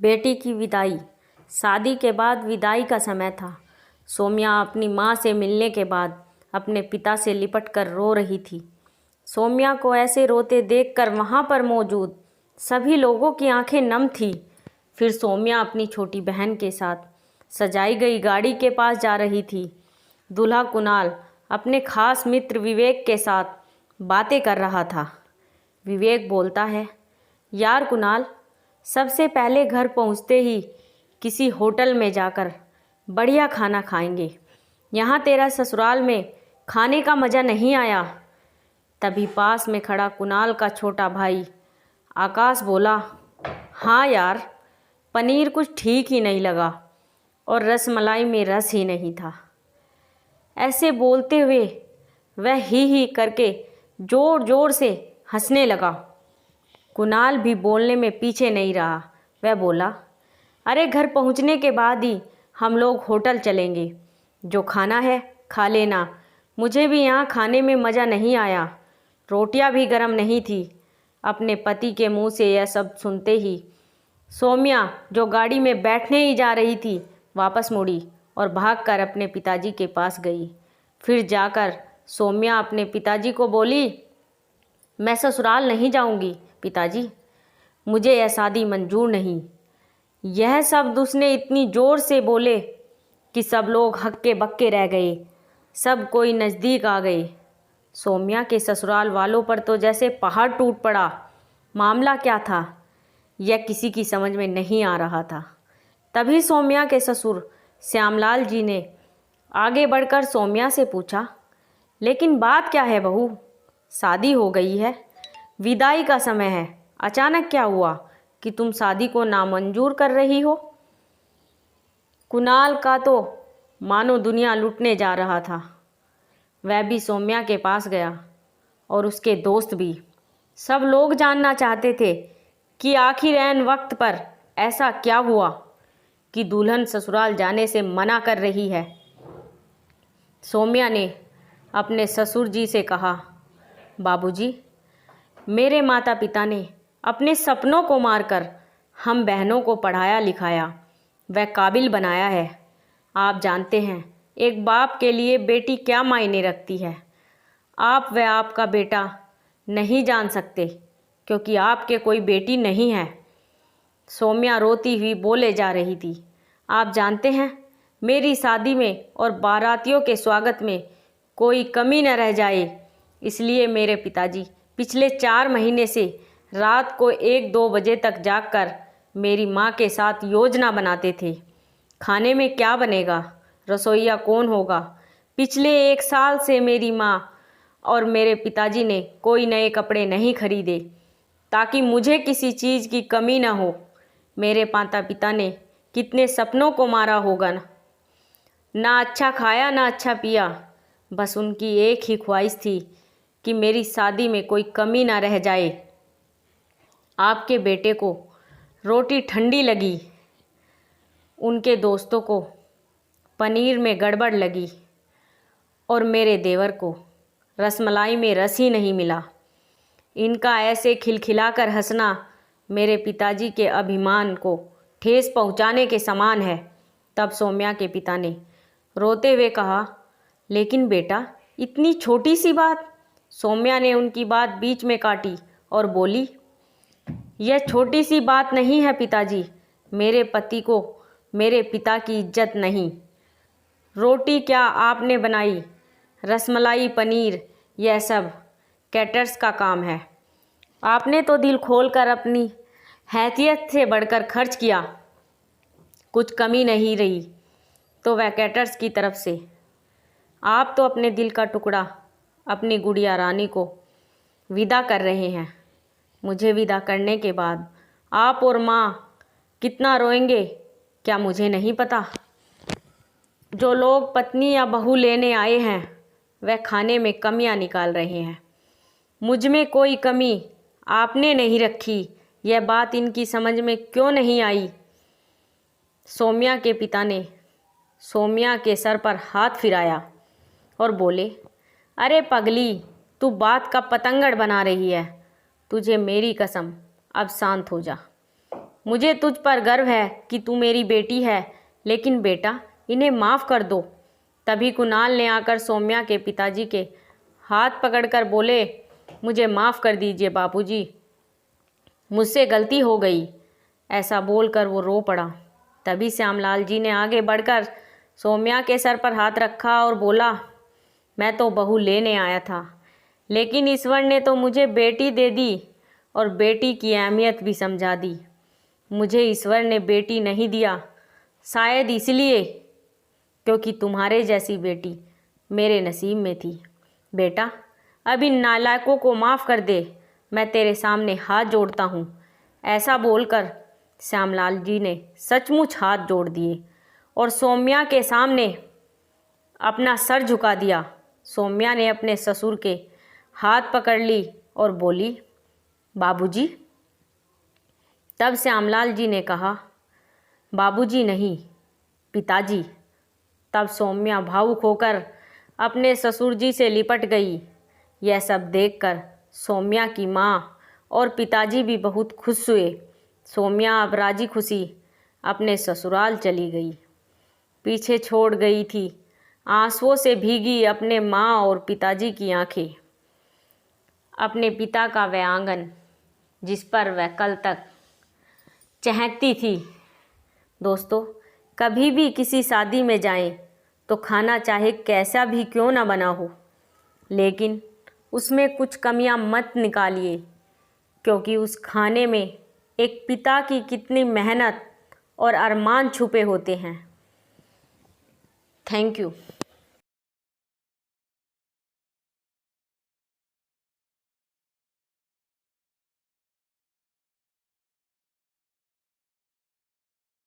बेटी की विदाई। शादी के बाद विदाई का समय था। सौम्या अपनी माँ से मिलने के बाद अपने पिता से लिपट कर रो रही थी। सौम्या को ऐसे रोते देखकर वहाँ पर मौजूद सभी लोगों की आंखें नम थी। फिर सौम्या अपनी छोटी बहन के साथ सजाई गई गाड़ी के पास जा रही थी। दूल्हा कुणाल अपने खास मित्र विवेक के साथ बातें कर रहा था। विवेक बोलता है, यार कुणाल, सबसे पहले घर पहुंचते ही किसी होटल में जाकर बढ़िया खाना खाएंगे। यहाँ तेरा ससुराल में खाने का मज़ा नहीं आया। तभी पास में खड़ा कुणाल का छोटा भाई आकाश बोला, हाँ यार, पनीर कुछ ठीक ही नहीं लगा और रसमलाई में रस ही नहीं था। ऐसे बोलते हुए वह ही करके ज़ोर ज़ोर से हंसने लगा। कुणाल भी बोलने में पीछे नहीं रहा। वह बोला, अरे घर पहुंचने के बाद ही हम लोग होटल चलेंगे। जो खाना है खा लेना। मुझे भी यहाँ खाने में मज़ा नहीं आया। रोटियाँ भी गर्म नहीं थी। अपने पति के मुंह से यह सब सुनते ही सौम्या, जो गाड़ी में बैठने ही जा रही थी, वापस मुड़ी और भागकर अपने पिताजी के पास गई। फिर जाकर सौम्या अपने पिताजी को बोली, मैं ससुराल नहीं जाऊंगी पिताजी, मुझे यह शादी मंजूर नहीं। यह शब्द उसने इतनी ज़ोर से बोले कि सब लोग हक्के बक्के रह गए। सब कोई नज़दीक आ गए। सौम्या के ससुराल वालों पर तो जैसे पहाड़ टूट पड़ा। मामला क्या था, यह किसी की समझ में नहीं आ रहा था। तभी सौम्या के ससुर श्यामलाल जी ने आगे बढ़कर सौम्या से पूछा, लेकिन बात क्या है बहू? शादी हो गई है, विदाई का समय है, अचानक क्या हुआ कि तुम शादी को नामंजूर कर रही हो? कुणाल का तो मानो दुनिया लूटने जा रहा था। वह भी सौम्या के पास गया और उसके दोस्त भी। सब लोग जानना चाहते थे कि आखिर ऐन वक्त पर ऐसा क्या हुआ कि दुल्हन ससुराल जाने से मना कर रही है। सौम्या ने अपने ससुर जी से कहा, बाबूजी, मेरे माता पिता ने अपने सपनों को मारकर हम बहनों को पढ़ाया लिखाया, वह काबिल बनाया है। आप जानते हैं एक बाप के लिए बेटी क्या मायने रखती है। आप व आपका बेटा नहीं जान सकते क्योंकि आपके कोई बेटी नहीं है। सौम्या रोती हुई बोले जा रही थी, आप जानते हैं मेरी शादी में और बारातियों के स्वागत में कोई कमी न रह जाए, इसलिए मेरे पिताजी पिछले 4 महीने से रात को 1-2 बजे तक जागकर मेरी माँ के साथ योजना बनाते थे। खाने में क्या बनेगा, रसोइया कौन होगा। पिछले 1 साल से मेरी माँ और मेरे पिताजी ने कोई नए कपड़े नहीं खरीदे ताकि मुझे किसी चीज़ की कमी ना हो। मेरे माता पिता ने कितने सपनों को मारा होगा ना अच्छा खाया ना अच्छा पिया। बस उनकी एक ही ख्वाहिश थी कि मेरी शादी में कोई कमी ना रह जाए। आपके बेटे को रोटी ठंडी लगी, उनके दोस्तों को पनीर में गड़बड़ लगी और मेरे देवर को रसमलाई में रस ही नहीं मिला। इनका ऐसे खिलखिलाकर हंसना मेरे पिताजी के अभिमान को ठेस पहुंचाने के समान है। तब सौम्या के पिता ने रोते हुए कहा, लेकिन बेटा, इतनी छोटी सी बात। सौम्या ने उनकी बात बीच में काटी और बोली, यह छोटी सी बात नहीं है पिताजी। मेरे पति को मेरे पिता की इज्जत नहीं। रोटी क्या आपने बनाई, रसमलाई, पनीर, यह सब कैटर्स का काम है। आपने तो दिल खोलकर अपनी हैसियत से बढ़कर खर्च किया, कुछ कमी नहीं रही तो वह कैटर्स की तरफ से। आप तो अपने दिल का टुकड़ा, अपनी गुड़िया रानी को विदा कर रहे हैं। मुझे विदा करने के बाद आप और माँ कितना रोएंगे क्या मुझे नहीं पता। जो लोग पत्नी या बहू लेने आए हैं वह खाने में कमियां निकाल रहे हैं। मुझ में कोई कमी आपने नहीं रखी, यह बात इनकी समझ में क्यों नहीं आई। सौम्या के पिता ने सौम्या के सर पर हाथ फिराया और बोले, अरे पगली, तू बात का पतंगड़ बना रही है। तुझे मेरी कसम, अब शांत हो जा। मुझे तुझ पर गर्व है कि तू मेरी बेटी है, लेकिन बेटा इन्हें माफ़ कर दो। तभी कुणाल ने आकर सौम्या के पिताजी के हाथ पकड़कर बोले, मुझे माफ़ कर दीजिए बापूजी, मुझसे गलती हो गई। ऐसा बोलकर वो रो पड़ा। तभी श्यामलाल जी ने आगे बढ़कर सौम्या के सर पर हाथ रखा और बोला, मैं तो बहू लेने आया था, लेकिन ईश्वर ने तो मुझे बेटी दे दी और बेटी की अहमियत भी समझा दी। मुझे ईश्वर ने बेटी नहीं दिया, शायद इसलिए क्योंकि तुम्हारे जैसी बेटी मेरे नसीब में थी। बेटा अब इन नालायकों को माफ़ कर दे, मैं तेरे सामने हाथ जोड़ता हूँ। ऐसा बोलकर श्यामलाल जी ने सचमुच हाथ जोड़ दिए और सौम्या के सामने अपना सर झुका दिया। सौम्या ने अपने ससुर के हाथ पकड़ ली और बोली, बाबूजी। तब श्यामलाल जी ने कहा, बाबूजी नहीं, पिताजी। तब सौम्या भावुक होकर अपने ससुर जी से लिपट गई। यह सब देखकर सौम्या की माँ और पिताजी भी बहुत खुश हुए। सौम्या अब राजी खुशी अपने ससुराल चली गई। पीछे छोड़ गई थी आंसुओं से भीगी अपने माँ और पिताजी की आंखें, अपने पिता का वह आंगन जिस पर वह कल तक चहकती थी। दोस्तों, कभी भी किसी शादी में जाएं तो खाना चाहे कैसा भी क्यों ना बना हो, लेकिन उसमें कुछ कमियां मत निकालिए, क्योंकि उस खाने में एक पिता की कितनी मेहनत और अरमान छुपे होते हैं। Thank you.